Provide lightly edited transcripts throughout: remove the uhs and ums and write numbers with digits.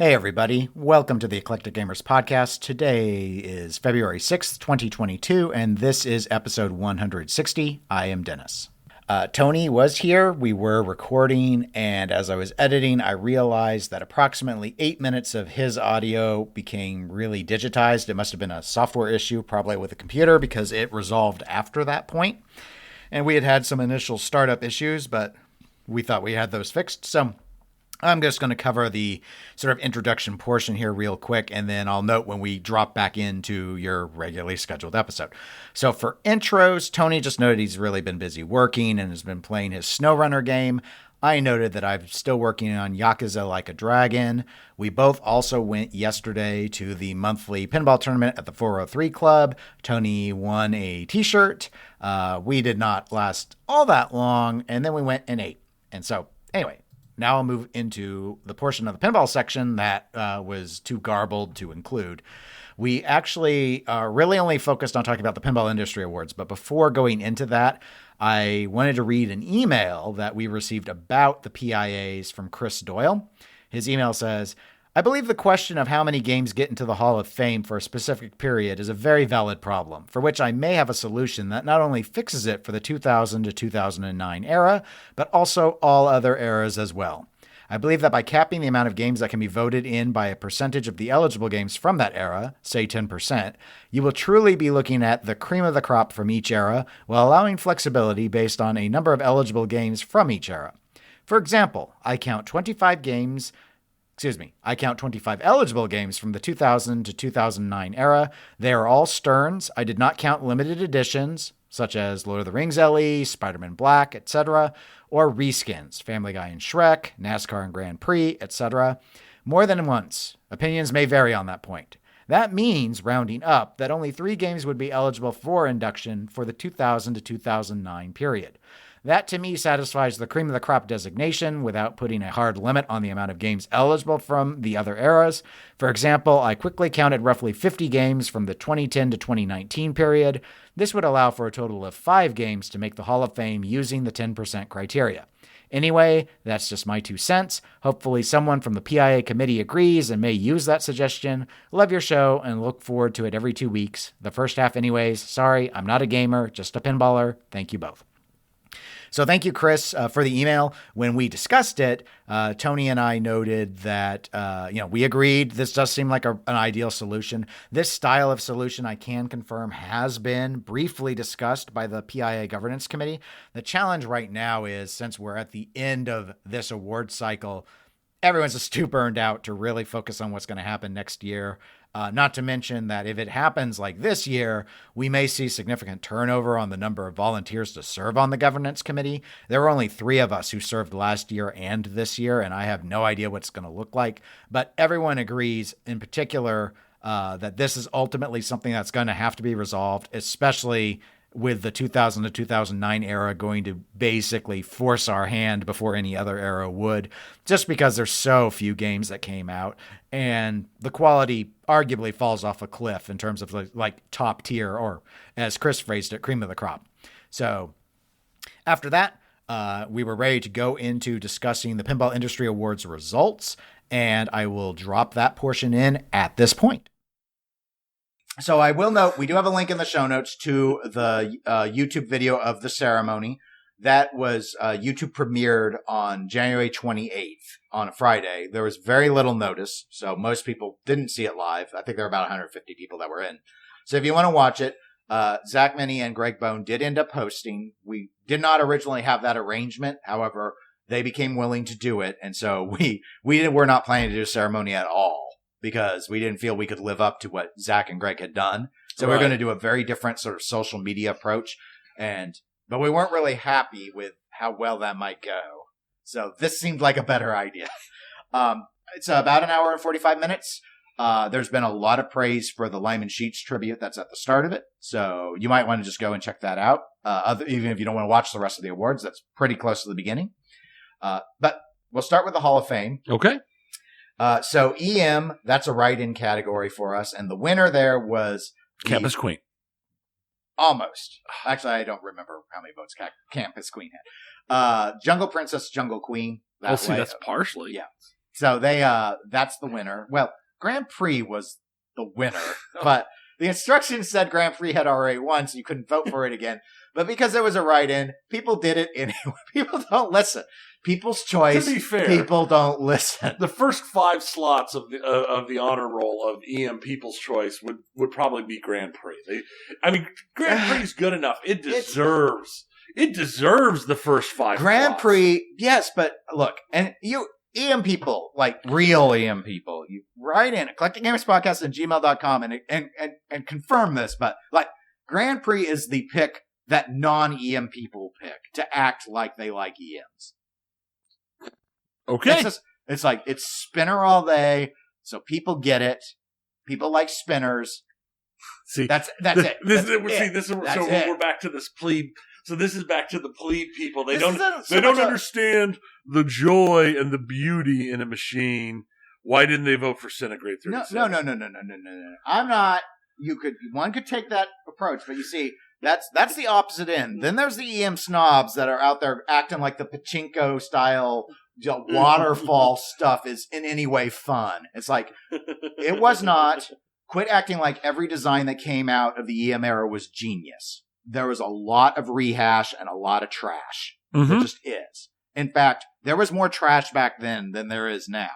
Hey everybody, welcome to the Eclectic Gamers Podcast. Today is February 6th, 2022, and this is episode 160. I am Dennis. Tony was here, we were recording, and as I was editing, I realized that approximately 8 minutes of his audio became really digitized. It must have been a software issue, probably with the computer, because it resolved after that point. And we had some initial startup issues, but we thought we had those fixed, so I'm just going to cover the sort of introduction portion here real quick, and then I'll note when we drop back into your regularly scheduled episode. So for intros, Tony just noted he's really been busy working and has been playing his SnowRunner game. I noted that I'm still working on Yakuza Like a Dragon. We both also went yesterday to the monthly pinball tournament at the 403 Club. Tony won a t-shirt. We did not last all that long, and then we went and ate. And so, anyway. Now I'll move into the portion of the pinball section that was too garbled to include. We actually really only focused on talking about the Pinball Industry Awards, but before going into that, I wanted to read an email that we received about the PIAs from Chris Doyle. His email says, I believe the question of how many games get into the Hall of Fame for a specific period is a very valid problem, for which I may have a solution that not only fixes it for the 2000 to 2009 era, but also all other eras as well. I believe that by capping the amount of games that can be voted in by a percentage of the eligible games from that era, say 10%, you will truly be looking at the cream of the crop from each era, while allowing flexibility based on a number of eligible games from each era. For example, I count 25 eligible games from the 2000 to 2009 era. They are all Sterns. I did not count limited editions, such as Lord of the Rings LE, Spider-Man Black, etc., or reskins, Family Guy and Shrek, NASCAR and Grand Prix, etc. More than once. Opinions may vary on that point. That means, rounding up, that only 3 games would be eligible for induction for the 2000 to 2009 period. That, to me, satisfies the cream of the crop designation without putting a hard limit on the amount of games eligible from the other eras. For example, I quickly counted roughly 50 games from the 2010 to 2019 period. This would allow for a total of 5 games to make the Hall of Fame using the 10% criteria. Anyway, that's just my 2 cents. Hopefully someone from the PIA committee agrees and may use that suggestion. Love your show and look forward to it every 2 weeks. The first half anyways. Sorry, I'm not a gamer, just a pinballer. Thank you both. So thank you, Chris, for the email. When we discussed it, Tony and I noted that, we agreed this does seem like an ideal solution. This style of solution, I can confirm, has been briefly discussed by the PIA Governance Committee. The challenge right now is, since we're at the end of this award cycle, everyone's just too burned out to really focus on what's going to happen next year. Not to mention that if it happens like this year, we may see significant turnover on the number of volunteers to serve on the governance committee. There were only 3 of us who served last year and this year, and I have no idea what it's going to look like. But everyone agrees, in particular, that this is ultimately something that's going to have to be resolved, especially with the 2000 to 2009 era going to basically force our hand before any other era would, just because there's so few games that came out and the quality arguably falls off a cliff in terms of like top tier, or as Chris phrased it, cream of the crop. So after that, we were ready to go into discussing the Pinball Industry Awards results, and I will drop that portion in at this point. So I will note, we do have a link in the show notes to the YouTube video of the ceremony. That was YouTube premiered on January 28th on a Friday. There was very little notice, so most people didn't see it live. I think there were about 150 people that were in. So if you want to watch it, Zach Minnie and Greg Bone did end up hosting. We did not originally have that arrangement. However, they became willing to do it. And so we were not planning to do a ceremony at all, because we didn't feel we could live up to what Zach and Greg had done. So we're going to do a very different sort of social media approach. But we weren't really happy with how well that might go. So this seemed like a better idea. It's about an hour and 45 minutes. There's been a lot of praise for the Lyman Sheets tribute that's at the start of it. So you might want to just go and check that out. Even if you don't want to watch the rest of the awards, that's pretty close to the beginning. But we'll start with the Hall of Fame. Okay. So EM, that's a write-in category for us. And the winner there was Campus Queen. Almost. Actually, I don't remember how many votes Campus Queen had. Jungle Princess, Jungle Queen. That's partially. Yeah. So that's the winner. Well, Grand Prix was the winner, but the instructions said Grand Prix had already won, so you couldn't vote for it again. But because there was a write-in, people did it anyway. People don't listen. People's choice. To be fair, people don't listen. The first 5 slots of the honor roll of EM People's Choice would probably be Grand Prix. Grand Prix is good enough. It deserves the first 5 Grand slots. Prix, yes, but look, and you EM people, like real EM people, you write in collectinggamerspodcast@gmail.com and confirm this, but like Grand Prix is the pick that non-EM people pick to act like they like EMs. Okay. It's like, it's spinner all day, so people get it. People like spinners. See, that's it. We're back to this plebe. So this is back to the plebe people. They don't understand the joy and the beauty in a machine. Why didn't they vote for Centigrade 37? No. I'm not. One could take that approach, but you see, that's the opposite end. Then there's the EM snobs that are out there acting like the pachinko style waterfall stuff is in any way fun. It's like, it was not. Quit acting like every design that came out of the EM era was genius. There was a lot of rehash and a lot of trash. Mm-hmm. There just is. In fact, there was more trash back then than there is now,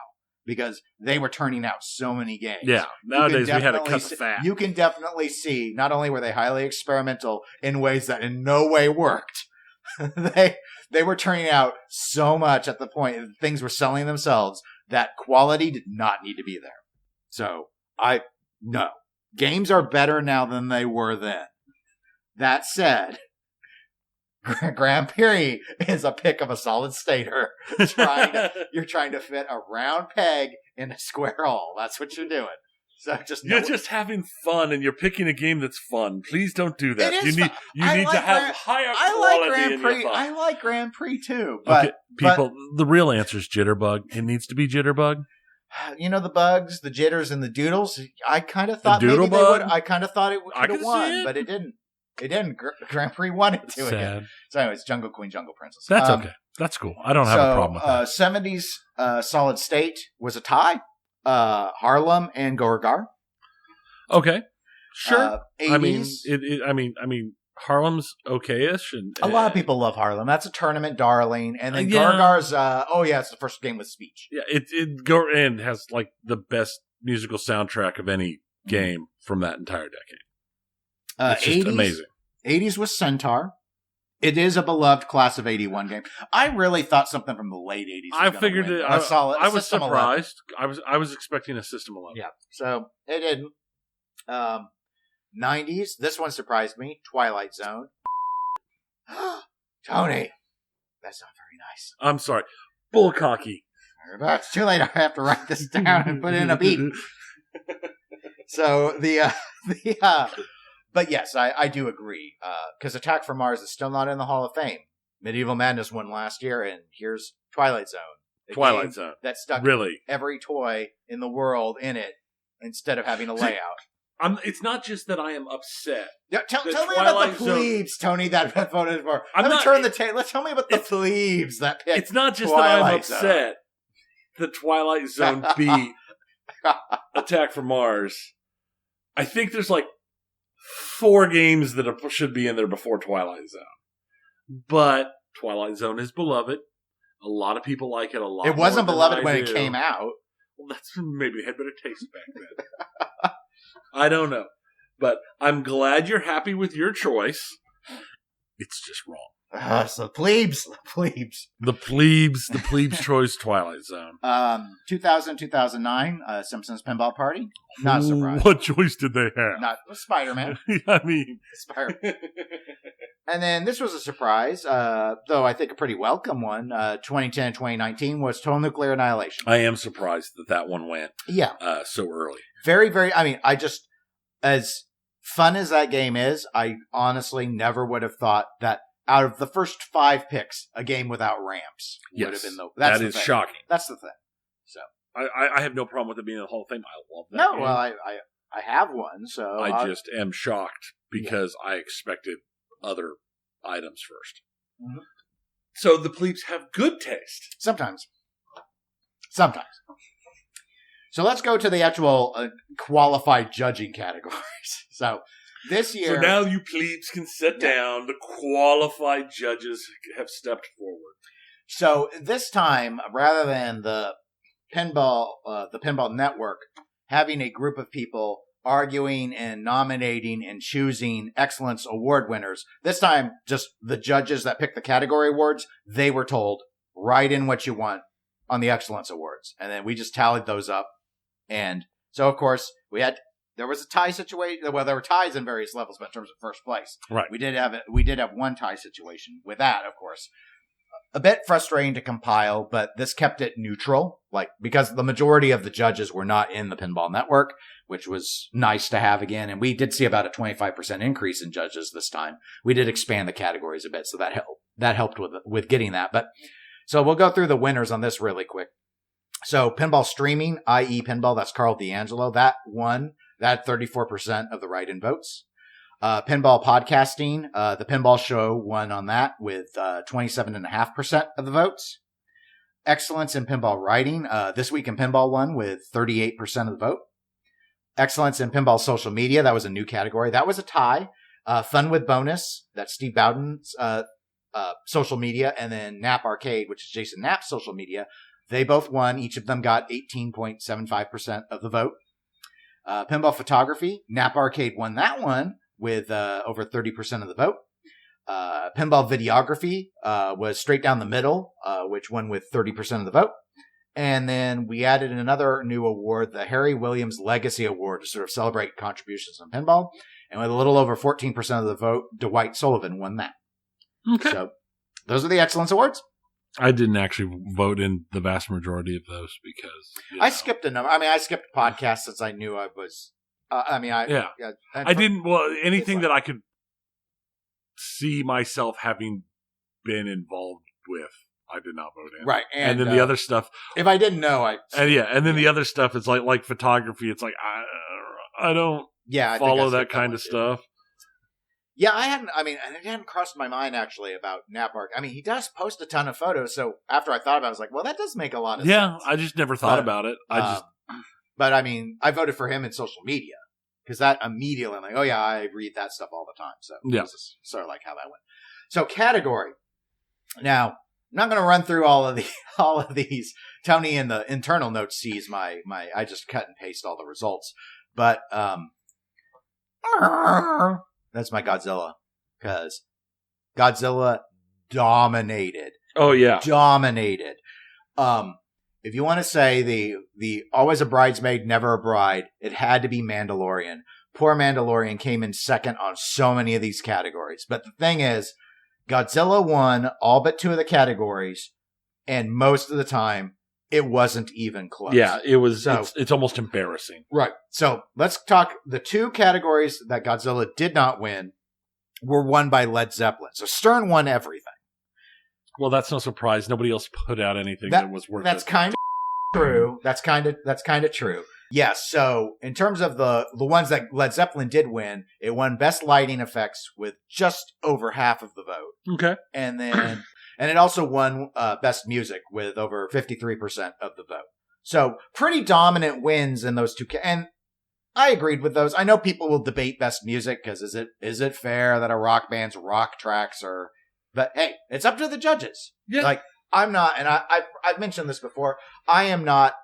because they were turning out so many games. Yeah, nowadays we had to cut the fat. You can definitely see, not only were they highly experimental in ways that in no way worked, they were turning out so much at the point that things were selling themselves that quality did not need to be there. So, no. Games are better now than they were then. That said, Grand Prix is a pick of a solid stater. You're trying to fit a round peg in a square hole. That's what you're doing. So you're just having fun, and you're picking a game that's fun. Please don't do that. You need to have higher quality in your fun. I like Grand Prix too. But, okay, people, the real answer is Jitterbug. It needs to be Jitterbug. You know, the bugs, the jitters, and the doodles. I kind of thought maybe they would. I kind of thought it would have won, but it didn't. It didn't. Grand Prix won it to again. So anyways, Jungle Queen, Jungle Princess. That's okay. That's cool. I don't have a problem with that. 70s Solid State was a tie. Harlem and Gorgar. Okay. Sure. 80s. I mean, Harlem's okay-ish. And a lot of people love Harlem. That's a tournament darling. And then Gorgar's, it's the first game with speech. Yeah, it has like the best musical soundtrack of any game from that entire decade. It's just 80s, amazing. 80s was Centaur. It is a beloved class of 81 game. I really thought something from the late 80s. I figured it. I was surprised. 11. I was expecting a System 11. Yeah, so it didn't. 90s. This one surprised me. Twilight Zone. Tony, that's not very nice. I'm sorry. Bullcocky. It's too late. I have to write this down and put in a beat. So but yes, I do agree. Because Attack from Mars is still not in the Hall of Fame. Medieval Madness won last year, and here's Twilight Zone. Twilight Zone. That stuck every toy in the world in it instead of having a layout. It's not just that I am upset. Yeah, tell me about the plebes, Tony, that voted for. Let's tell me about the plebes that picked It's not just Twilight that I'm upset that Twilight Zone beat Attack from Mars. I think there's like 4 games that should be in there before Twilight Zone. But Twilight Zone is beloved. A lot of people like it a lot. It wasn't beloved when it came out. Well, maybe it had better taste back then. I don't know. But I'm glad you're happy with your choice. It's just wrong. So plebes. The plebes choice Twilight Zone. 2000, 2009, Simpsons Pinball Party. Not a surprise. What choice did they have? Not Spider-Man. I mean. Spider-Man. And then this was a surprise, though I think a pretty welcome one. 2010, 2019 was Total Nuclear Annihilation. I am surprised that one went so early. Very, very, as fun as that game is, I honestly never would have thought that out of the first 5 picks, a game without ramps would have been that is shocking. That's the thing. So I have no problem with it being in the Hall of Fame. I love that. No, well, I have one, so I just am shocked because I expected other items first. Mm-hmm. So the plebes have good taste. Sometimes. So let's go to the actual qualified judging categories. So this year... So now you plebes can sit down. The qualified judges have stepped forward. So this time, rather than the Pinball Network having a group of people arguing and nominating and choosing Excellence Award winners, this time just the judges that pick the category awards, they were told, write in what you want on the Excellence Awards. And then we just tallied those up. And so, of course, there was a tie situation. Well, there were ties in various levels, but in terms of first place, right? We did have one tie situation with that, of course. A bit frustrating to compile, but this kept it neutral, because the majority of the judges were not in the Pinball Network, which was nice to have again. And we did see about a 25% increase in judges this time. We did expand the categories a bit, so that helped with getting that. But so we'll go through the winners on this really quick. So Pinball Streaming, i.e. Pinball, that's Carl D'Angelo, that won. That had 34% of the write-in votes. Pinball Podcasting, the Pinball Show won on that with 27.5% of the votes. Excellence in Pinball Writing, This Week in Pinball won with 38% of the vote. Excellence in Pinball Social Media, that was a new category. That was a tie. Fun with Bonus, that's Steve Bowden's social media, and then Nap Arcade, which is Jason Knapp's social media. They both won. Each of them got 18.75% of the vote. Pinball Photography, Nap Arcade won that one with over 30% of the vote. Pinball Videography was straight down the middle, which won with 30% of the vote. And then we added another new award, the Harry Williams Legacy Award, to sort of celebrate contributions in pinball. And with a little over 14% of the vote, Dwight Sullivan won that. Okay. So those are the Excellence Awards. I didn't actually vote in the vast majority of those because I skipped a number. I mean, I skipped podcasts since I knew I was. I didn't. Well, anything that I could see myself having been involved with, I did not vote in. Right, and then the other stuff. If I didn't know, the other stuff is like photography. It's like I don't follow that kind of stuff. Yeah, it hadn't crossed my mind actually about Nap Arc. I mean, he does post a ton of photos, so after I thought about it, I was like, well, that does make a lot of sense. Yeah, I just never thought about it. But I mean, I voted for him in social media, because that immediately, I'm like, oh yeah, I read that stuff all the time. So this is sort of like how that went. So category. Now, I'm not going to run through all of these. Tony in the internal notes sees my, I just cut and paste all the results. But, that's my Godzilla, because Godzilla dominated. Oh yeah, dominated. If you want to say the always a bridesmaid, never a bride, it had to be Mandalorian. Poor Mandalorian came in second on so many of these categories. But the thing is, Godzilla won all but two of the categories, and most of the time, it wasn't even close. Yeah, it was. So, it's almost embarrassing. Right. So let's talk. The two categories that Godzilla did not win were won by Led Zeppelin. So Stern won everything. Well, that's no surprise. Nobody else put out anything that was worth it. That's kind of true. That's kind of true. Yes. So in terms of the ones that Led Zeppelin did win, it won Best Lighting Effects with just over half of the vote. Okay. And then. And it also won Best Music with over 53% of the vote. So pretty dominant wins in those two. And I agreed with those. I know people will debate Best Music because is it fair that a rock band's rock tracks are... But hey, it's up to the judges. Yeah. I'm not, and I've mentioned this before, I am not,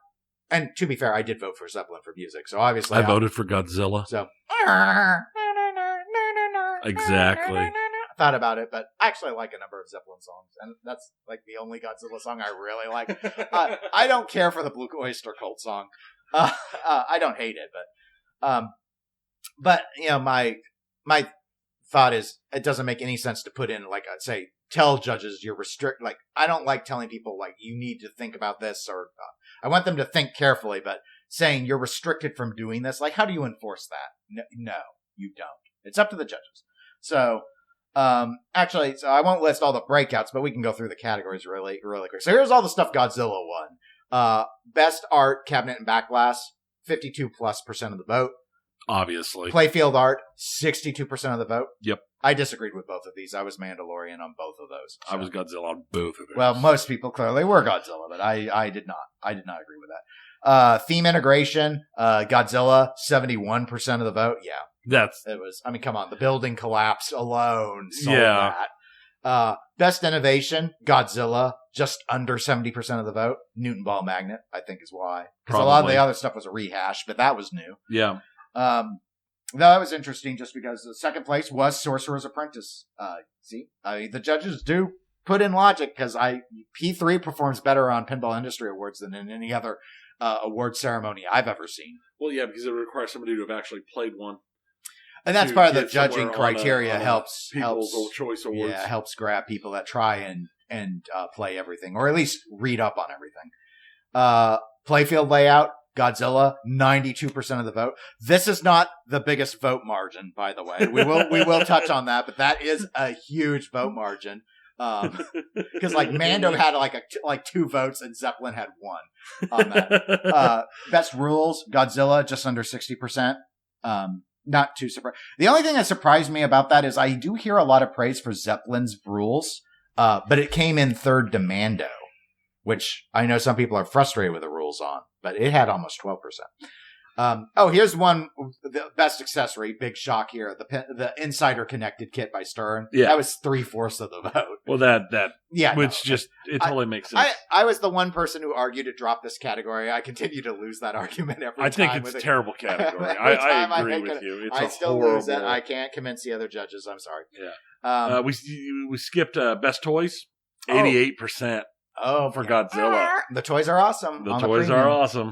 and to be fair, I did vote for Zeppelin for music. So obviously I voted for Godzilla. So... Exactly. Thought about it, but I actually like a number of Zeppelin songs, and that's like the only Godzilla song I really like. I don't care for the Blue Oyster Cult song. I don't hate it, but you know, my thought is it doesn't make any sense to put in say tell judges you're I don't like telling people you need to think about this, or I want them to think carefully, but saying you're restricted from doing this, how do you enforce that? No, you don't. It's up to the judges. So. Actually, so I won't list all the breakouts, but we can go through the categories really quick. So here's all the stuff Godzilla won. Best art, cabinet and back glass, 52+% of the vote. Obviously. Playfield art, 62% of the vote. Yep. I disagreed with both of these. I was Mandalorian on both of those. So. I was Godzilla on both of those. Well, most people clearly were Godzilla, but I did not. I did not agree with Theme integration, Godzilla, 71% of the vote. Yeah, it was. I mean, come on, the building collapse alone sold that. Best innovation, Godzilla, just under 70% of the vote. Newton ball magnet, I think, is why. Because a lot of the other stuff was a rehash, but that was new. Yeah. That was interesting just because the second place was Sorcerer's Apprentice. See, the judges do put in logic because P3 performs better on Pinball Industry Awards than in any other award ceremony I've ever seen. Well, yeah, because it requires somebody to have actually played one. And that's part of the judging criteria. On helps Choice Awards. Yeah, helps grab people that try and play everything, or at least read up on everything. Playfield layout, Godzilla, 92% of the vote. This is not the biggest vote margin, by the way. We will touch on that, but that is a huge vote margin. Because like Mando had like 2 votes and Zeppelin had 1 on that. Best rules, Godzilla, just under 60%. Not too surprised. The only thing that surprised me about that is I do hear a lot of praise for Zeppelin's rules, but it came in third to Mando, which I know some people are frustrated with the rules on, but it had almost 12%. Here's one, the best accessory, big shock here, the Insider Connected kit by Stern. Yeah. That was 3/4 of the vote. Well, it totally makes sense. I was the one person who argued to drop this category. I continue to lose that argument every time. I think it's a terrible category. I agree with you. I still lose it. I can't convince the other judges. I'm sorry. Yeah. We skipped Best Toys, 88%. For Godzilla. The toys are awesome. The toys are awesome.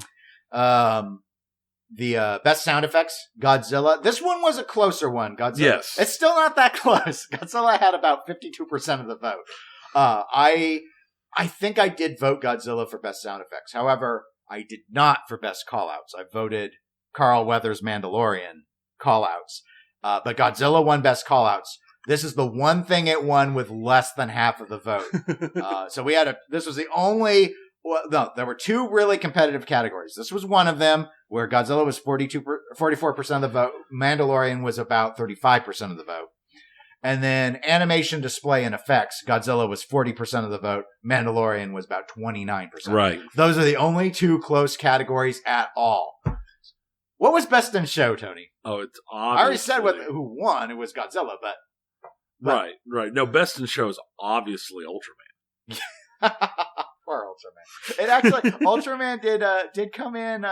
The best sound effects, Godzilla. This one was a closer one, Godzilla. Yes. It's still not that close. Godzilla had about 52% of the vote. I think I did vote Godzilla for best sound effects. However, I did not for best callouts. I voted Carl Weathers' Mandalorian callouts. But Godzilla won best callouts. This is the one thing it won with less than half of the vote. So this was the only, there were 2 really competitive categories. This was one of them where Godzilla was 44% of the vote. Mandalorian was about 35% of the vote. And then animation, display, and effects, Godzilla was 40% of the vote. Mandalorian was about 29%. Right. Those are the only 2 close categories at all. What was best in show, Tony? Oh, it's obviously... I already said who won. It was Godzilla, but... Right. No, best in show is obviously Ultraman. Poor Ultraman. It actually, Ultraman did come in,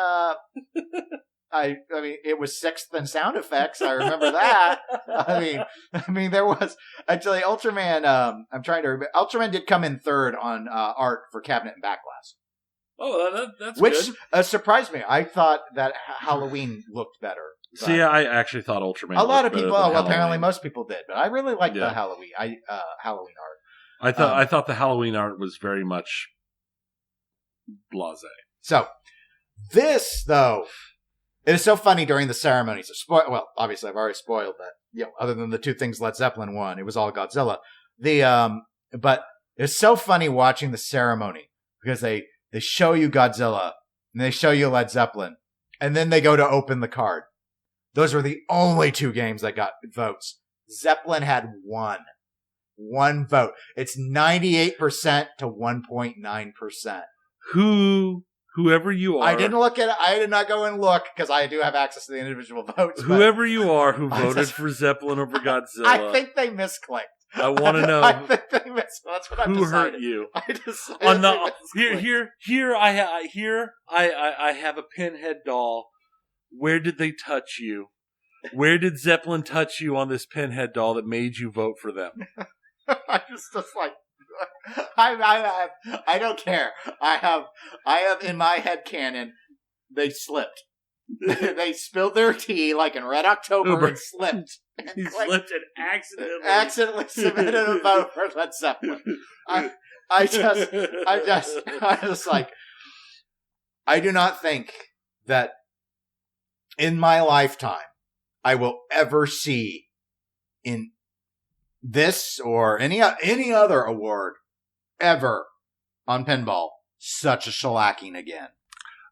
I mean, it was 6th in sound effects. I remember that. I mean, there was actually Ultraman. I'm trying to remember. Ultraman did come in 3rd on art for cabinet and back glass. Oh, that's which good. Surprised me. I thought that Halloween looked better. See, I actually thought Ultraman. A lot of people. Apparently, most people did, but I really liked the Halloween. Halloween art. I thought the Halloween art was very much blasé. So this though. It is so funny during the ceremonies. Well, obviously, I've already spoiled that. Other than the 2 things Led Zeppelin won, it was all Godzilla. But it's so funny watching the ceremony because they show you Godzilla and they show you Led Zeppelin, and then they go to open the card. Those were the only 2 games that got votes. Zeppelin had 1 vote. It's 98% to 1.9%. Whoever you are. I didn't look at it. I did not go and look because I do have access to the individual votes. Whoever you are who voted for Zeppelin over Godzilla. I think they misclicked. I want to know. I think they misclicked. That's what I've who decided. Hurt you? I decided on the, here I have a pinhead doll. Where did they touch you? Where did Zeppelin touch you on this pinhead doll that made you vote for them? I just like. I don't care. I have in my head canon, they slipped. They spilled their tea like in Red October and slipped. He slipped and accidentally submitted a vote for Led Zeppelin. I just like, I do not think that in my lifetime I will ever see in this or any other award ever on pinball such a shellacking again.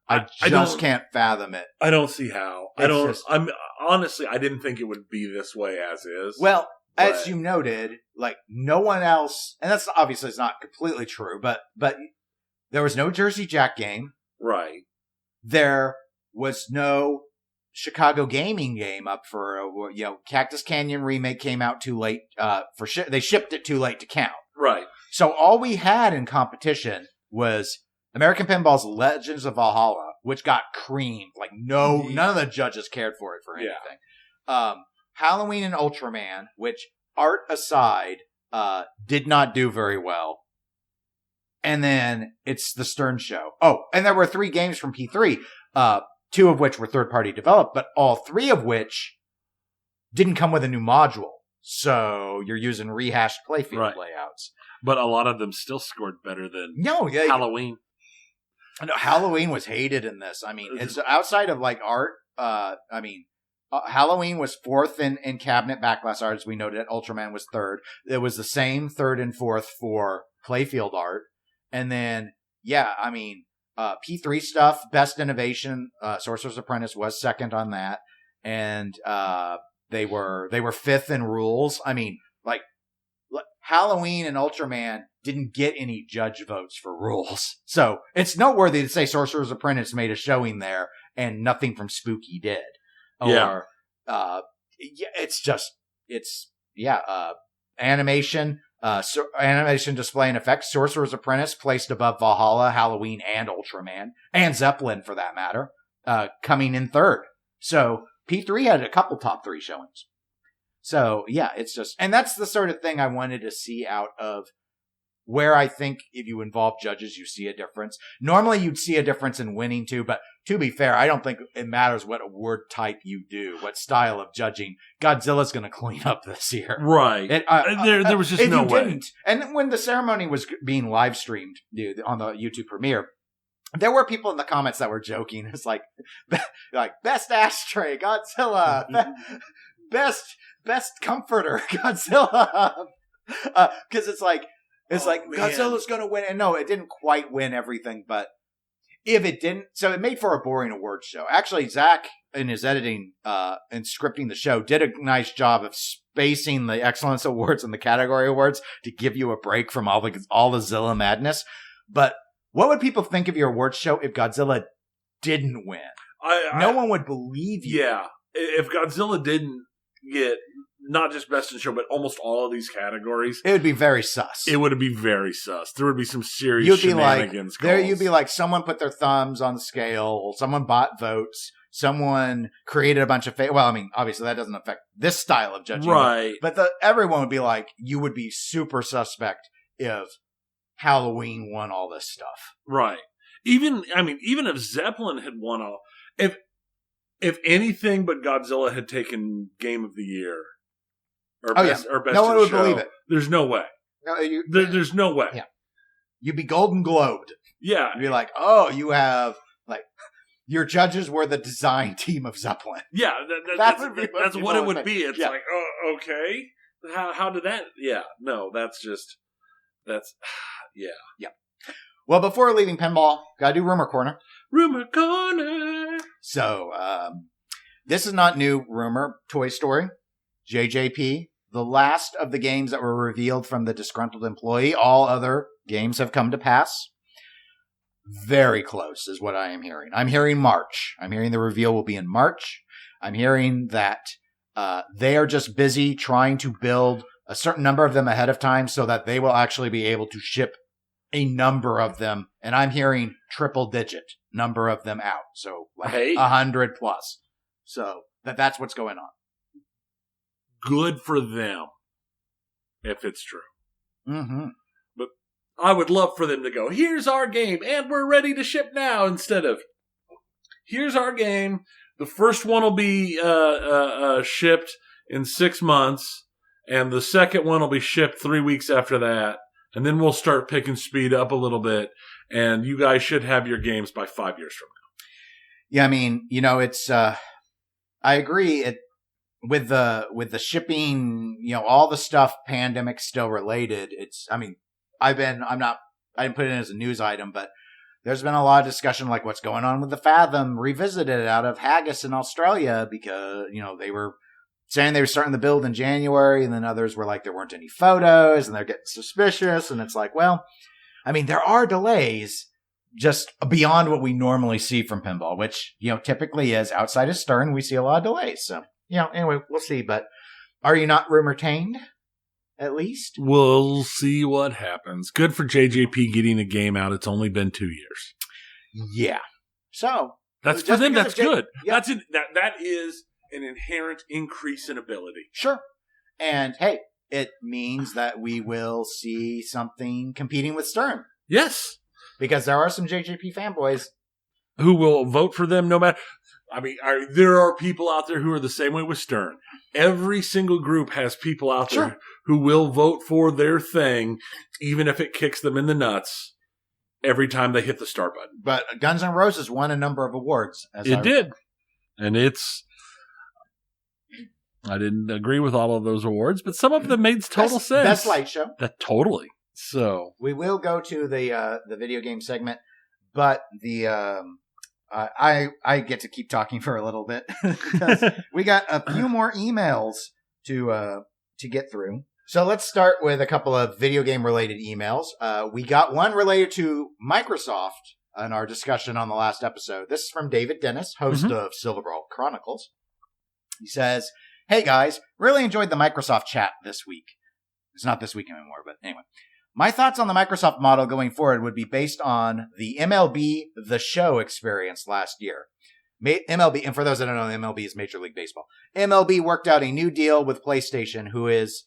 I just can't fathom it. I don't see how. I'm honestly, I didn't think it would be this way as is. Well, as you noted, like no one else, and that's obviously it's not completely true, but there was no Jersey Jack game. Right. there was no Chicago gaming game up for, Cactus Canyon Remake came out too late, they shipped it too late to count. Right. So all we had in competition was American Pinball's Legends of Valhalla, which got creamed. Like none of the judges cared for it for anything. Halloween and Ultraman, which art aside, did not do very well. And then it's the Stern Show. Oh, and there were 3 games from P3, 2 of which were third-party developed, but all 3 of which didn't come with a new module. So you're using rehashed playfield layouts. But a lot of them still scored better than Halloween. No, Halloween was hated in this. I mean, it's outside of like art. Halloween was 4th in cabinet backlash art, as we noted. Ultraman was 3rd. It was the same 3rd and 4th for playfield art. And then, P3 stuff, Best Innovation, Sorcerer's Apprentice was 2nd on that. And they were 5th in rules. I mean, like, Halloween and Ultraman didn't get any judge votes for rules. So it's noteworthy to say Sorcerer's Apprentice made a showing there and nothing from Spooky did. Animation, animation display and effects. Sorcerer's Apprentice placed above Valhalla, Halloween, and Ultraman, and Zeppelin for that matter, coming in 3rd. So P3 had a couple top 3 showings. So yeah, it's just, and that's the sort of thing I wanted to see out of where I think if you involve judges, you see a difference. Normally you'd see a difference in winning too, but to be fair, I don't think it matters what award type you do, what style of judging. Godzilla's going to clean up this year. Right. There was just no way. Didn't, and when the ceremony was being live streamed on the YouTube premiere, there were people in the comments that were joking. It's like best ashtray, Godzilla, best comforter, Godzilla. Because it's like Godzilla's going to win. And no, it didn't quite win everything, but if it didn't, so it made for a boring awards show. Actually, Zach, in his editing and scripting the show, did a nice job of spacing the Excellence Awards and the Category Awards to give you a break from all the Zilla madness. But what would people think of your awards show if Godzilla didn't win? No one would believe you. Yeah. If Godzilla didn't get not just best in show, but almost all of these categories, it would be very sus. It would be very sus. There would be some serious shenanigans. You'd be like, someone put their thumbs on the scale, someone bought votes, someone created a bunch of obviously that doesn't affect this style of judging, right? But everyone would be like, you would be super suspect if Halloween won all this stuff, right? Even if Zeppelin had won all, if anything but Godzilla had taken Game of the Year. Or best no one would show, believe it. There's no way. No, there's no way. Yeah. You'd be Golden Globed. Yeah. You'd be like, oh, you have, your judges were the design team of Zeppelin. Yeah. That's what it would be. It's like, oh, okay. How did that? Yeah. No, yeah. Yeah. Well, before leaving Pinball, gotta do Rumor Corner. Rumor Corner. So, this is not new rumor. Toy Story. JJP, the last of the games that were revealed from the disgruntled employee. All other games have come to pass. Very close is what I am hearing. I'm hearing March. I'm hearing the reveal will be in March. I'm hearing that they are just busy trying to build a certain number of them ahead of time so that they will actually be able to ship a number of them. And I'm hearing triple digit number of them out. So 100 plus. So that's what's going on. Good for them, if it's true. Mm-hmm. But I would love for them to go, here's our game, and we're ready to ship now, instead of, here's our game, the first one will be shipped in 6 months, and the second one will be shipped 3 weeks after that, and then we'll start picking speed up a little bit, and you guys should have your games by 5 years from now. Yeah, I mean, it's, I agree, with the shipping, all the stuff pandemic still related. I didn't put it in as a news item, but there's been a lot of discussion like what's going on with the Fathom Revisited out of Haggis in Australia because, they were saying they were starting the build in January and then others were like there weren't any photos and they're getting suspicious. And it's like, well, there are delays, just beyond what we normally see from pinball, which, typically is outside of Stern, we see a lot of delays. So, anyway, we'll see. But are you not room-retained, at least? We'll see what happens. Good for JJP getting a game out. It's only been 2 years. Yeah. So. That's for them, that's good. Yeah. That is an inherent increase in ability. Sure. And, hey, it means that we will see something competing with Stern. Yes. Because there are some JJP fanboys who will vote for them no matter. I mean, there are people out there who are the same way with Stern. Every single group has people out there who will vote for their thing, even if it kicks them in the nuts every time they hit the start button. But Guns N' Roses won a number of awards. It did. And I didn't agree with all of those awards, but some of them made total sense. Best Light Show. Totally. So we will go to the video game segment, but I get to keep talking for a little bit because we got a few more emails to get through. So let's start with a couple of video game related emails. We got one related to Microsoft in our discussion on the last episode. This is from David Dennis, host of Silverbrawl Chronicles. He says, "Hey guys, really enjoyed the Microsoft chat this week." It's not this week anymore, but anyway. My thoughts on the Microsoft model going forward would be based on the MLB The Show experience last year. MLB, and for those that don't know, MLB is Major League Baseball. MLB worked out a new deal with PlayStation, who is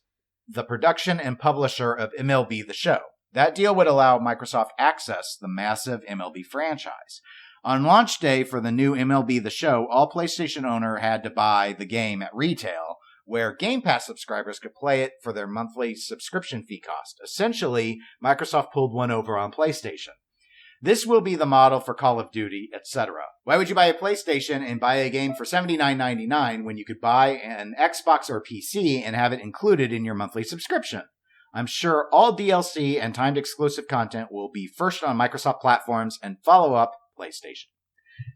the production and publisher of MLB The Show. That deal would allow Microsoft access the massive MLB franchise. On launch day for the new MLB The Show, all PlayStation owner had to buy the game at retail, where Game Pass subscribers could play it for their monthly subscription fee cost. Essentially, Microsoft pulled one over on PlayStation. This will be the model for Call of Duty, etc. Why would you buy a PlayStation and buy a game for $79.99 when you could buy an Xbox or PC and have it included in your monthly subscription? I'm sure all DLC and timed exclusive content will be first on Microsoft platforms and follow up PlayStation.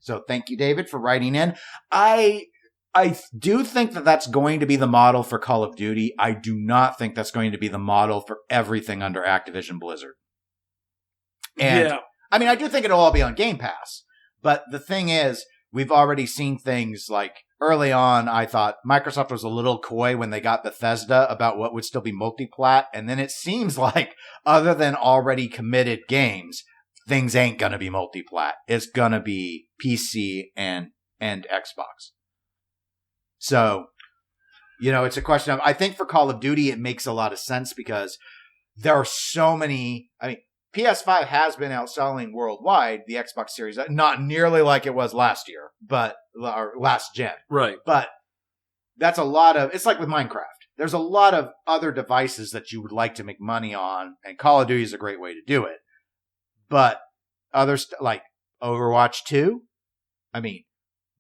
So thank you, David, for writing in. I do think that that's going to be the model for Call of Duty. I do not think that's going to be the model for everything under Activision Blizzard. And yeah. I mean, I do think it'll all be on Game Pass. But the thing is, we've already seen things like early on, I thought Microsoft was a little coy when they got Bethesda about what would still be multi-plat. And then it seems like other than already committed games, things ain't going to be multi-plat. It's going to be PC and Xbox. So, it's a question of, I think for Call of Duty, it makes a lot of sense because there are so many, PS5 has been outselling worldwide the Xbox Series, not nearly like it was last year, or last gen. Right. But that's a lot of, it's like with Minecraft. There's a lot of other devices that you would like to make money on, and Call of Duty is a great way to do it. But others, like Overwatch 2,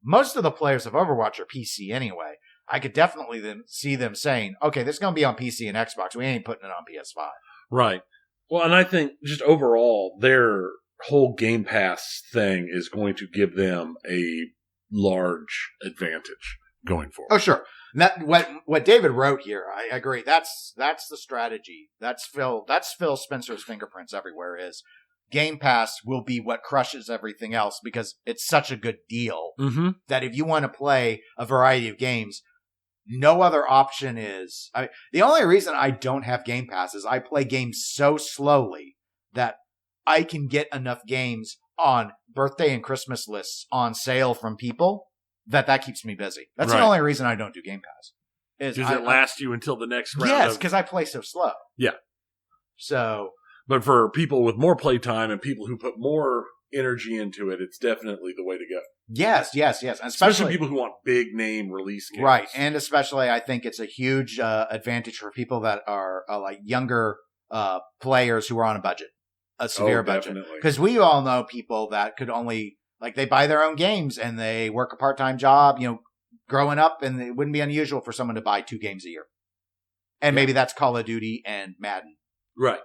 most of the players of Overwatch are PC anyway. I could definitely see them saying, okay, this is going to be on PC and Xbox. We ain't putting it on PS5. Right. Well, and I think just overall, their whole Game Pass thing is going to give them a large advantage going forward. Oh, sure. And that, what David wrote here, I agree. That's the strategy. That's Phil Spencer's fingerprints everywhere is Game Pass will be what crushes everything else because it's such a good deal that if you want to play a variety of games, no other option is. The only reason I don't have Game Pass is I play games so slowly that I can get enough games on birthday and Christmas lists on sale from people that keeps me busy. That's the only reason I don't do Game Pass. Does it last you until the next round? Yes, because I play so slow. Yeah. So. But for people with more playtime and people who put more energy into it, it's definitely the way to go. Yes. And especially people who want big name release games. Right. And especially I think it's a huge advantage for people that are like younger players who are on a budget, a severe budget. Because we all know people that could only, like they buy their own games and they work a part-time job, growing up, and it wouldn't be unusual for someone to buy 2 games a year. And maybe that's Call of Duty and Madden. Right.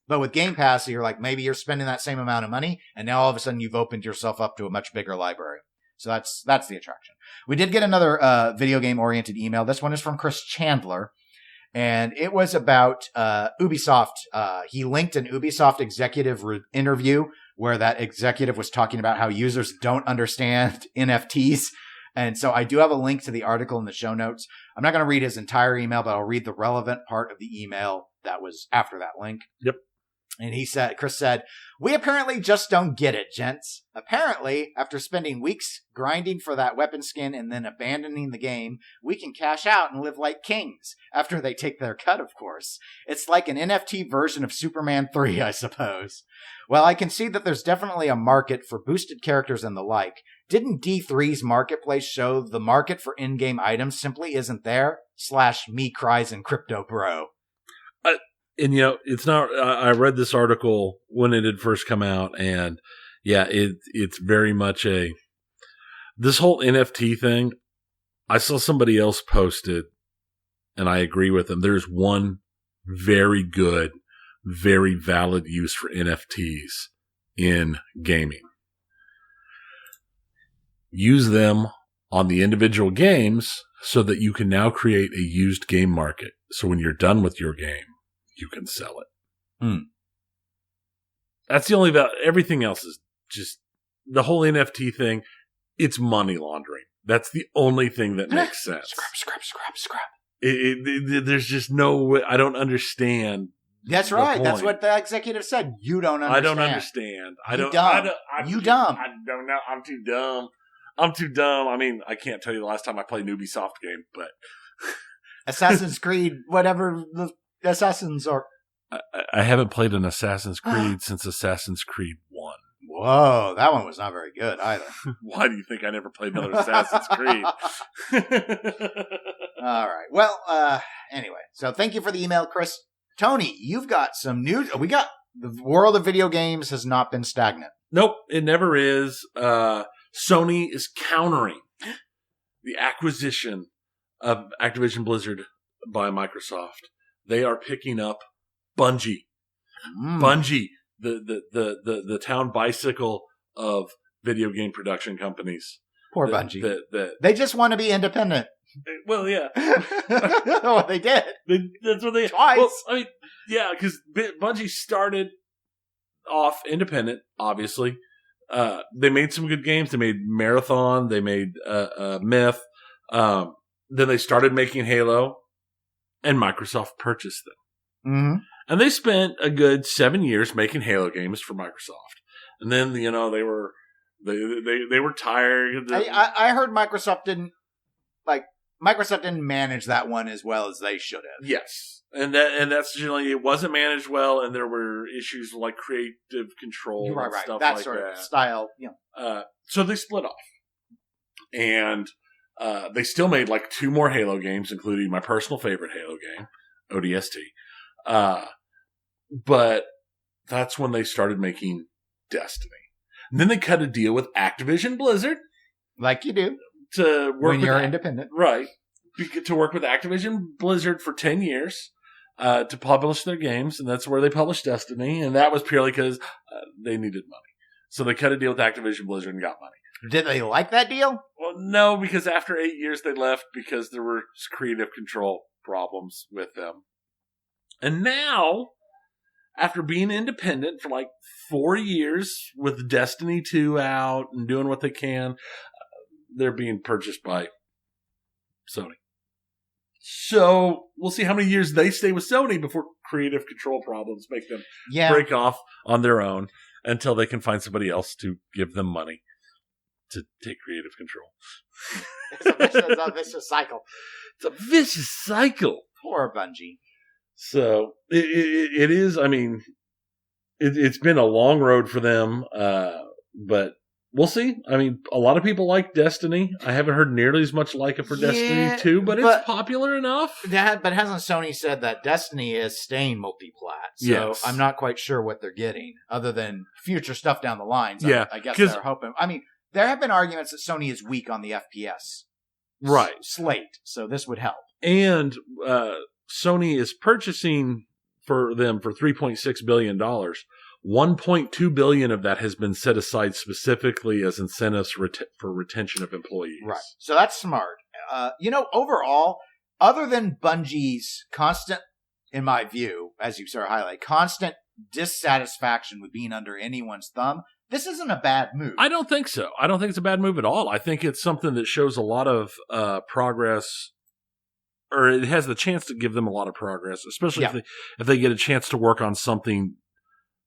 But with Game Pass, you're like, maybe you're spending that same amount of money, and now all of a sudden you've opened yourself up to a much bigger library. So that's the attraction. We did get another video game-oriented email. This one is from Chris Chandler, and it was about Ubisoft. He linked an Ubisoft executive interview where that executive was talking about how users don't understand NFTs. And so I do have a link to the article in the show notes. I'm not going to read his entire email, but I'll read the relevant part of the email that was after that link. Yep. And Chris said, "We apparently just don't get it, gents. Apparently, after spending weeks grinding for that weapon skin and then abandoning the game, we can cash out and live like kings. After they take their cut, of course. It's like an NFT version of Superman 3, I suppose. Well, I can see that there's definitely a market for boosted characters and the like. Didn't D3's marketplace show the market for in-game items simply isn't there? / me cries in crypto bro." And, it's not, I read this article when it had first come out, and yeah, it's very much this whole NFT thing. I saw somebody else post it, and I agree with them. There's one very good, very valid use for NFTs in gaming. Use them on the individual games so that you can now create a used game market. So when you're done with your game, you can sell it. That's the only value. Everything else is just the whole NFT thing. It's money laundering. That's the only thing that makes sense. Scrap. There's just no way. I don't understand. That's right. That's what the executive said. You don't understand. I don't understand. You dumb. I don't know. I'm too dumb. I mean, I can't tell you the last time I played an Ubisoft game, but Assassin's Creed, whatever the Assassins are. I haven't played an Assassin's Creed since Assassin's Creed 1. Whoa, that one was not very good either. Why do you think I never played another Assassin's Creed? All right. Well, anyway, so thank you for the email, Chris. Tony, you've got some news. The world of video games has not been stagnant. Nope, it never is. Sony is countering the acquisition of Activision Blizzard by Microsoft. They are picking up Bungie. Bungie, the town bicycle of video game production companies. Poor Bungie. They just want to be independent. Well, yeah. Well, they did. That's what they... Twice. Well, I mean, yeah, because Bungie started off independent, obviously. They made some good games. They made Marathon. They made Myth. Then they started making Halo. And Microsoft purchased them. Mm-hmm. And they spent a good 7 years making Halo games for Microsoft. And then, they were tired. I heard Microsoft didn't manage that one as well as they should have. Yes. And that's generally, it wasn't managed well, and there were issues like creative control and stuff that like sort that. Of style, so they split off. And they still made like 2 more Halo games, including my personal favorite Halo game, ODST. But that's when they started making Destiny. And then they cut a deal with Activision Blizzard. Like you do. To work when you're independent. Right. To work with Activision Blizzard for 10 years to publish their games. And that's where they published Destiny. And that was purely because they needed money. So they cut a deal with Activision Blizzard and got money. Did they like that deal? Well, no, because after 8 years they left because there were creative control problems with them. And now, after being independent for like 4 years with Destiny 2 out and doing what they can, they're being purchased by Sony. So we'll see how many years they stay with Sony before creative control problems make them break off on their own until they can find somebody else to give them money to take creative control. It's a vicious cycle. It's a vicious cycle. Poor Bungie. So it is. I mean, it's been a long road for them, but we'll see. I mean, a lot of people like Destiny. I haven't heard nearly as much like it for Destiny 2, but it's popular enough. But hasn't Sony said that Destiny is staying multi-plat? So yes. I'm not quite sure what they're getting, other than future stuff down the line. So yeah, I guess they're hoping. I mean, there have been arguments that Sony is weak on the FPS slate, so this would help. And Sony is purchasing for them for $3.6 billion. $1.2 billion of that has been set aside specifically as incentives for retention of employees. Right. So that's smart. Overall, other than Bungie's constant, in my view, as you sort of highlight, constant dissatisfaction with being under anyone's thumb, this isn't a bad move. I don't think so. I don't think it's a bad move at all. I think it's something that shows a lot of progress, or it has the chance to give them a lot of progress, especially if they get a chance to work on something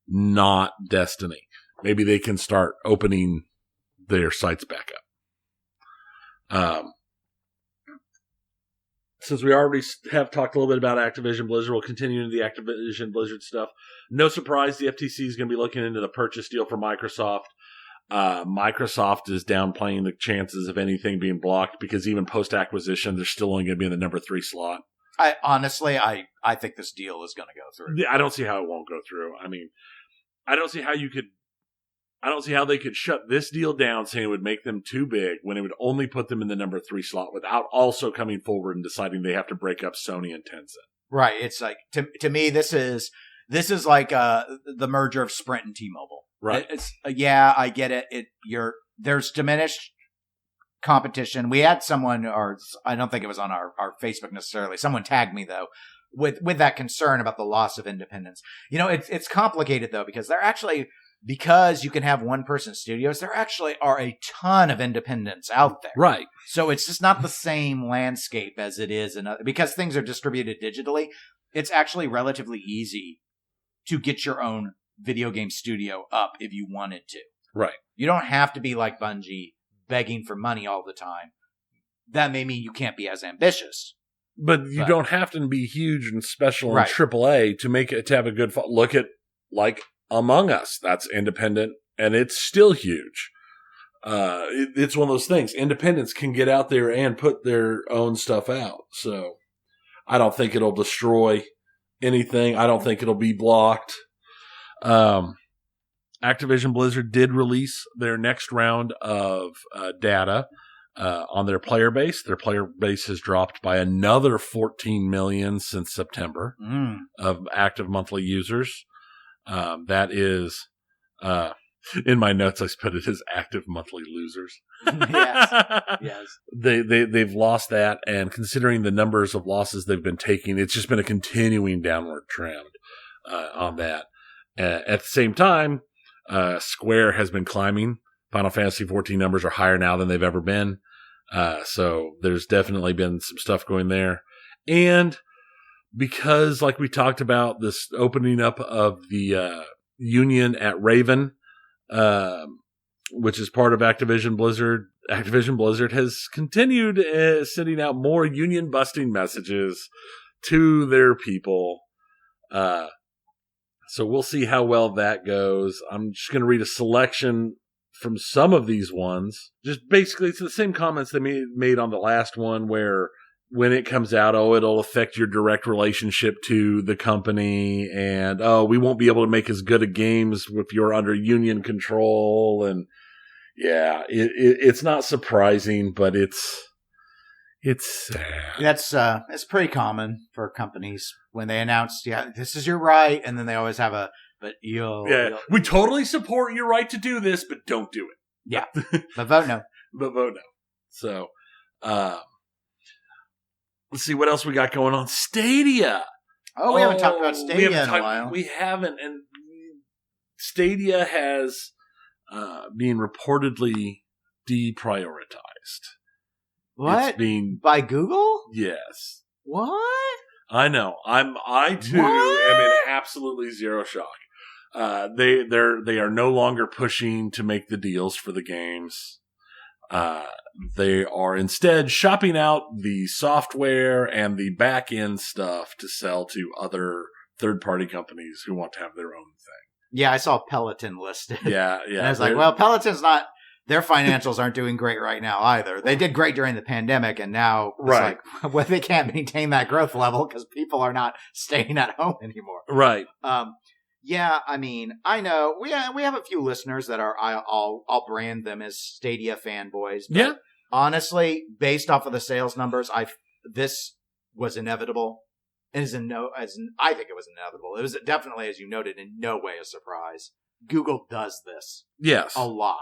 not Destiny. Maybe they can start opening their sites back up. Since we already have talked a little bit about Activision Blizzard, we'll continue into the Activision Blizzard stuff. No surprise, the FTC is going to be looking into the purchase deal for Microsoft. Microsoft is downplaying the chances of anything being blocked because even post-acquisition, they're still only going to be in the number 3 slot. I think this deal is going to go through. I don't see how it won't go through. I mean, I don't see how they could shut this deal down saying it would make them too big when it would only put them in the number 3 slot without also coming forward and deciding they have to break up Sony and Tencent. Right. It's like, to me, this is like the merger of Sprint and T-Mobile. Right. It's I get it. There's diminished competition. We had someone, or I don't think it was on our Facebook necessarily. Someone tagged me though with that concern about the loss of independence. It's complicated though because they're actually, because you can have one person studios, there actually are a ton of independents out there. Right. So it's just not the same landscape as it is because things are distributed digitally. It's actually relatively easy to get your own video game studio up if you wanted to. Right. You don't have to be like Bungie begging for money all the time. That may mean you can't be as ambitious. But you don't have to be huge and special in Right. AAA to have a good look at like Among Us. That's independent and it's still huge. It's one of those things. Independents can get out there and put their own stuff out. So I don't think it'll destroy anything. I don't think it'll be blocked. Activision Blizzard did release their next round of data on their player base. Their player base has dropped by another 14 million since September of active monthly users. That is, in my notes, I put it as active monthly losers. Yes. They've lost that, and considering the numbers of losses they've been taking, it's just been a continuing downward trend on that. At the same time, Square has been climbing. Final Fantasy XIV numbers are higher now than they've ever been. So there's definitely been some stuff going there. And because, like we talked about, this opening up of the union at Raven, which is part of Activision Blizzard has continued sending out more union-busting messages to their people. So we'll see how well that goes. I'm just going to read a selection from some of these ones. Just basically, it's the same comments they made on the last one where when it comes out, it'll affect your direct relationship to the company, and we won't be able to make as good of games if you're under union control. And yeah, it's not surprising, but it's sad. It's pretty common for companies when they announce, this is your right, and then they always have you'll we totally support your right to do this, but don't do it. Yeah, but vote no. So, let's see what else we got going on. Stadia. We haven't talked about Stadia in a while. We haven't, and Stadia has been reportedly deprioritized. What? It's being by Google? Yes. What? I know. I too am in absolutely zero shock. They are no longer pushing to make the deals for the games. They are instead shopping out the software and the back end stuff to sell to other third party companies who want to have their own thing. Yeah, I saw Peloton listed. Yeah. And I was like, well, Peloton's not. Their financials aren't doing great right now either. They did great during the pandemic, and now it's like, well, they can't maintain that growth level because people are not staying at home anymore. Right. Yeah, I mean, I know we have a few listeners that are I'll brand them as Stadia fanboys. But yeah. Honestly, based off of the sales numbers, this was inevitable. I think it was inevitable. It was definitely, as you noted, in no way a surprise. Google does this. Yes. A lot.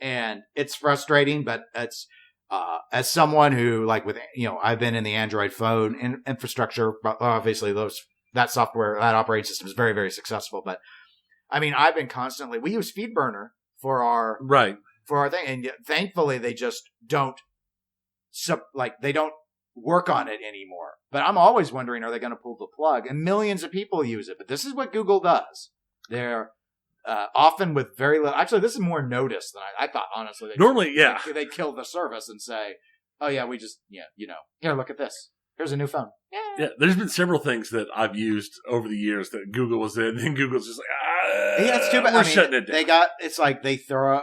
And it's frustrating, but it's as someone who, like, with I've been in the Android phone infrastructure. Obviously, that software, that operating system is very, very successful. But I mean, I've been constantly, we use FeedBurner for our thing. And thankfully they just don't, they don't work on it anymore. But I'm always wondering, are they going to pull the plug? And millions of people use it. But this is what Google does. They're often with very little. Actually, this is more notice than I thought, honestly. They kill the service and say, oh, yeah, we just, here, look at this. Here's a new phone. Yeah, there's been several things that I've used over the years that Google was in, and Google's just like, it's too bad. We're shutting it down. They throw,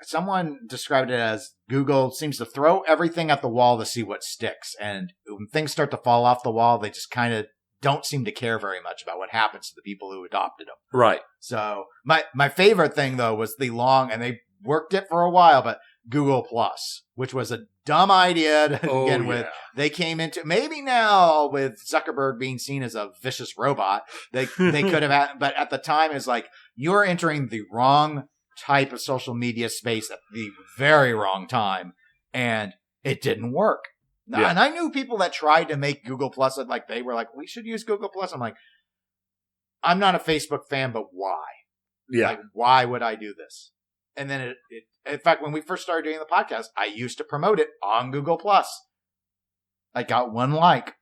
someone described it as Google seems to throw everything at the wall to see what sticks. And when things start to fall off the wall, they just kind of don't seem to care very much about what happens to the people who adopted them. Right. So my favorite thing, though, was and they worked it for a while, but Google Plus, which was a dumb idea to begin with. They came into, maybe now with Zuckerberg being seen as a vicious robot, they could have had, but at the time it's like, you're entering the wrong type of social media space at the very wrong time, and it didn't work. Yeah. And I knew people that tried to make Google Plus, they were like, we should use Google Plus. I'm like, I'm not a Facebook fan, but why? Yeah. Why would I do this? And then in fact, when we first started doing the podcast, I used to promote it on Google Plus. I got one like.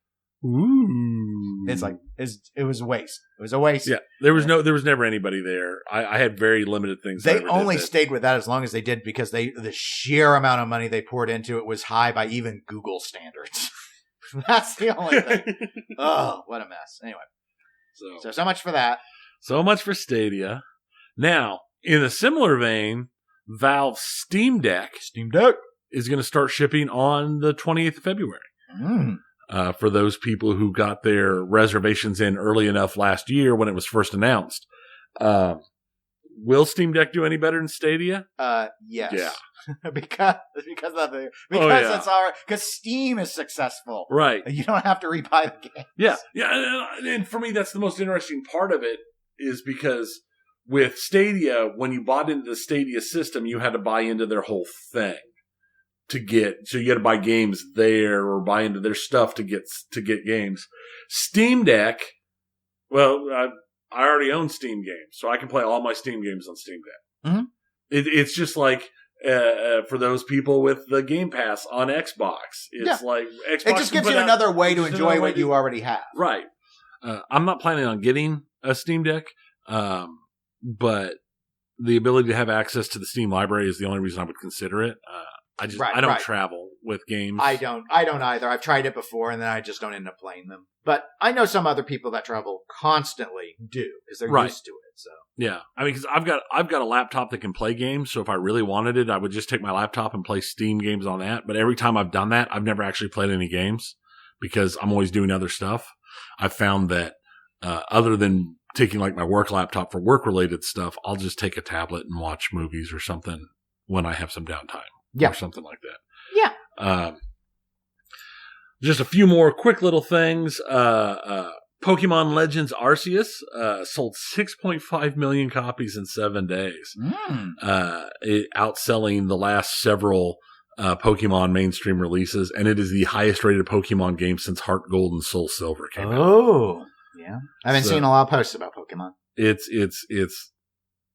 Ooh. It's like, it was a waste. It was a waste. Yeah. There was never anybody there. I had very limited things. They only stayed with that as long as they did because the sheer amount of money they poured into it was high by even Google standards. That's the only thing. Oh, what a mess. Anyway. So much for that. So much for Stadia. Now, in a similar vein, Valve's Steam Deck is going to start shipping on the 28th of February. For those people who got their reservations in early enough last year when it was first announced. Will Steam Deck do any better than Stadia? Yes. Yeah. because it's all right. Because Steam is successful. Right. You don't have to rebuy the game. Yeah. Yeah. And for me, that's the most interesting part of it is because with Stadia, when you bought into the Stadia system, you had to buy into their whole thing so you had to buy games there or buy into their stuff to get games. Steam Deck, well, I already own Steam games, so I can play all my Steam games on Steam Deck. Mm-hmm. It's just like for those people with the Game Pass on Xbox. It's like Xbox. It just gives you another way to enjoy what you already have. Right. I'm not planning on getting a Steam Deck, but the ability to have access to the Steam library is the only reason I would consider it. I don't travel with games. I don't either. I've tried it before, and then I just don't end up playing them. But I know some other people that travel constantly do, because they're used to it. So yeah, I mean, because I've got a laptop that can play games. So if I really wanted it, I would just take my laptop and play Steam games on that. But every time I've done that, I've never actually played any games because I'm always doing other stuff. I've found that other than taking like my work laptop for work related stuff, I'll just take a tablet and watch movies or something when I have some downtime. Yeah. Or something like that. Yeah. Just a few more quick little things. Pokemon Legends Arceus sold 6.5 million copies in 7 days. Outselling the last several Pokemon mainstream releases, and it is the highest rated Pokemon game since Heart Gold and Soul Silver came out. Oh, yeah. I've been seeing a lot of posts about Pokemon. It's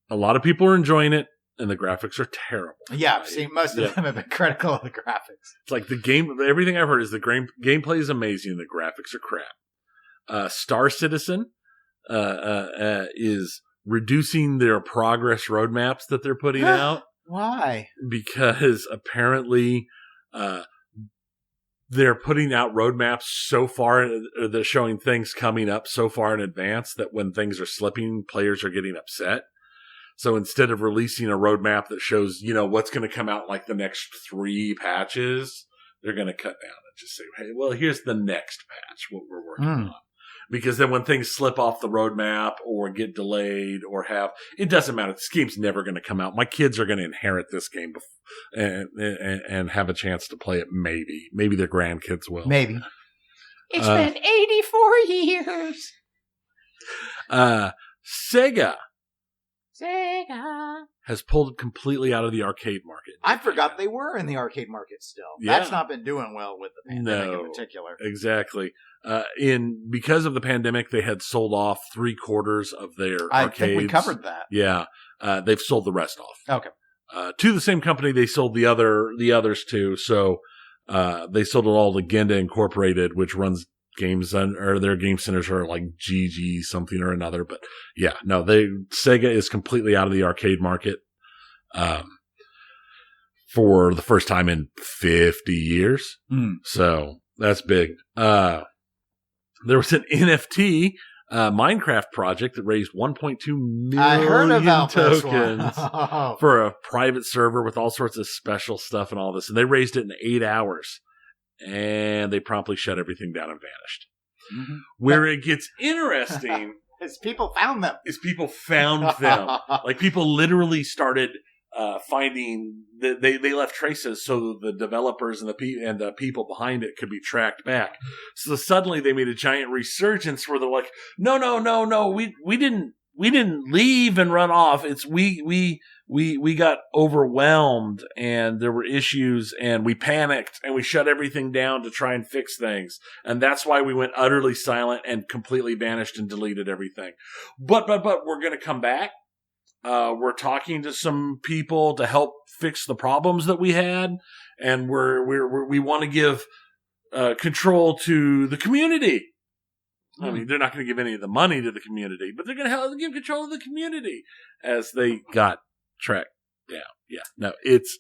a lot of people are enjoying it. And the graphics are terrible. Yeah, see, most of them have been critical of the graphics. It's like the game, everything I've heard is the gameplay is amazing and the graphics are crap. Star Citizen is reducing their progress roadmaps that they're putting out. Why? Because apparently they're putting out roadmaps so far, they're showing things coming up so far in advance that when things are slipping, players are getting upset. So instead of releasing a roadmap that shows, what's going to come out like the next 3 patches, they're going to cut down and just say, hey, well, here's the next patch, what we're working on. Because then when things slip off the roadmap or get delayed or it doesn't matter. This game's never going to come out. My kids are going to inherit this game and have a chance to play it maybe. Maybe their grandkids will. Maybe. It's been 84 years. Sega has pulled it completely out of the arcade market. I forgot they were in the arcade market still. Yeah. That's not been doing well with the pandemic in particular. Exactly. Because of the pandemic, they had sold off 3/4 of their arcades. I think we covered that. Yeah. They've sold the rest off. Okay. To the same company they sold the others to. So they sold it all to Genda Incorporated, which runs games or their game centers are like GG something or another. But yeah, no, Sega is completely out of the arcade market for the first time in 50 years. So that's big. There was an NFT Minecraft project that raised 1.2 million I heard about tokens this one. for a private server with all sorts of special stuff and all this. And they raised it in 8 hours. And they promptly shut everything down and vanished. Mm-hmm. Where it gets interesting is people found them. Like people literally started finding that they left traces so the developers and the people behind it could be tracked back. So suddenly they made a giant resurgence where they're like, no, we didn't leave and run off. It's we got overwhelmed and there were issues and we panicked and we shut everything down to try and fix things. And that's why we went utterly silent and completely vanished and deleted everything. But we're going to come back. We're talking to some people to help fix the problems that we had. And we want to give control to the community. I mean, they're not going to give any of the money to the community, but they're going to give control to the community as they got tracked down. Yeah, no, it's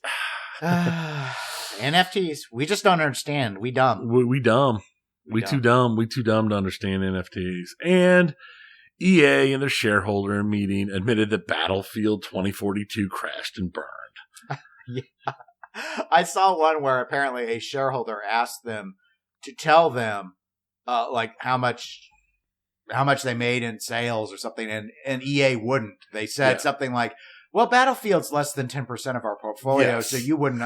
NFTs. We just don't understand. We dumb. We dumb. We too dumb. We too dumb to understand NFTs. And EA in their shareholder meeting admitted that Battlefield 2042 crashed and burned. Yeah. I saw one where apparently a shareholder asked them to tell them like how much they made in sales or something, and EA wouldn't. They said something like, "Well, Battlefield's less than 10% of our portfolio, so you wouldn't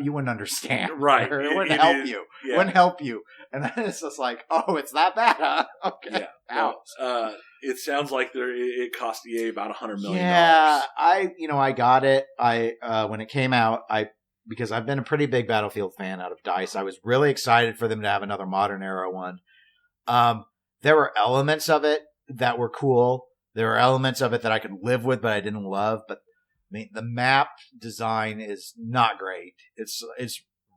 you wouldn't understand, right? It wouldn't help you. Yeah. Wouldn't help you." And then it's just like, "Oh, it's that bad, huh?" Okay, yeah. Well, it sounds like it cost EA about $100 million. Yeah, I got it. When it came out, because I've been a pretty big Battlefield fan out of DICE, I was really excited for them to have another modern era one. There were elements of it that were cool. There were elements of it that I could live with, but I didn't love. But I mean, the map design is not great. It's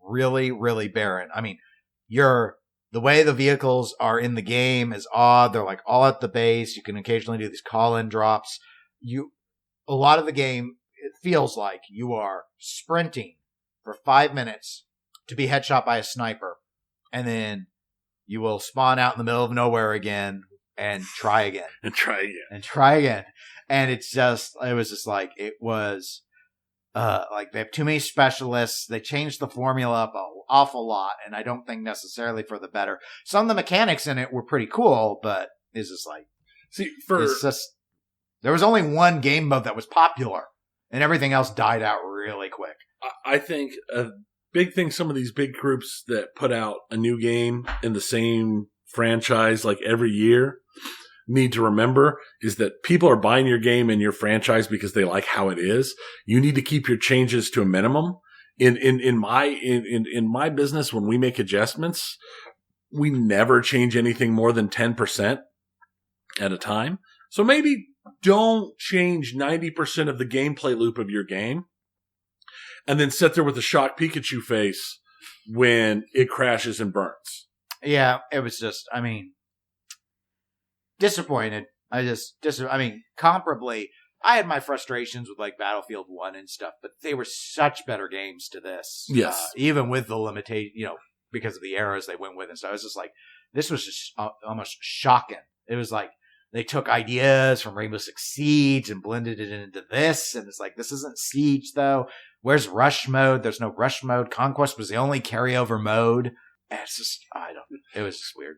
really, really barren. I mean, the way the vehicles are in the game is odd. They're like all at the base. You can occasionally do these call-in drops. A lot of the game, it feels like you are sprinting for 5 minutes to be headshot by a sniper, and then you will spawn out in the middle of nowhere again and try again. And it was just like, it was, like they have too many specialists. They changed the formula up an awful lot, and I don't think necessarily for the better. Some of the mechanics in it were pretty cool, but it's just like, there was only one game mode that was popular, and everything else died out really quick. I think a big thing some of these big groups that put out a new game in the same franchise like every year need to remember is that people are buying your game and your franchise because they like how it is. You need to keep your changes to a minimum. In my business, when we make adjustments, we never change anything more than 10% at a time. So maybe don't change 90% of the gameplay loop of your game and then sit there with a shocked Pikachu face when it crashes and burns. Yeah, it was just, disappointed. Comparably, I had my frustrations with like Battlefield 1 and stuff, but they were such better games to this. Yes. Even with the limitation, because of the eras they went with. And so I was just like, this was just almost shocking. It was like, they took ideas from Rainbow Six Siege and blended it into this. And it's like, this isn't Siege though. Where's Rush mode? There's no Rush mode. Conquest was the only carryover mode. And it's just, it was just weird.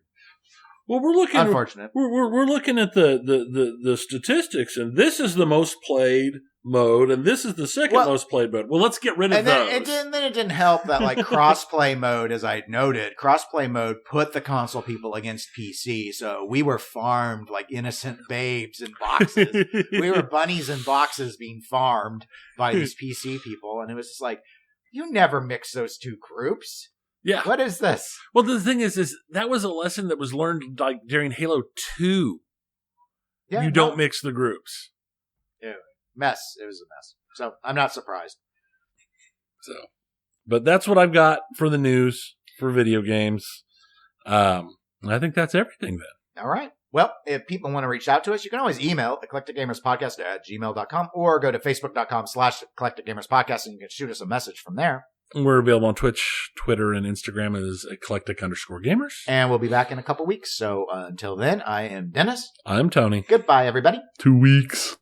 Well, we're looking. Unfortunate. We're looking at the statistics, and this is the most played mode, and this is the second most played mode. Well, let's get rid of those. And then it didn't help that like crossplay mode, as I noted, crossplay mode put the console people against PC, so we were farmed like innocent babes in boxes. We were bunnies in boxes being farmed by these PC people, and it was just like, you never mix those two groups. Yeah. What is this? Well, the thing is that was a lesson that was learned like during Halo 2. Yeah, you don't mix the groups. Yeah. Mess. It was a mess. So I'm not surprised. So, but that's what I've got for the news for video games. I think that's everything then. All right. Well, if people want to reach out to us, you can always email eclecticgamerspodcast@gmail.com or go to facebook.com/eclecticgamerspodcast and you can shoot us a message from there. We're available on Twitch, Twitter, and Instagram as eclectic_gamers. And we'll be back in a couple weeks. So until then, I am Dennis. I'm Tony. Goodbye, everybody. 2 weeks.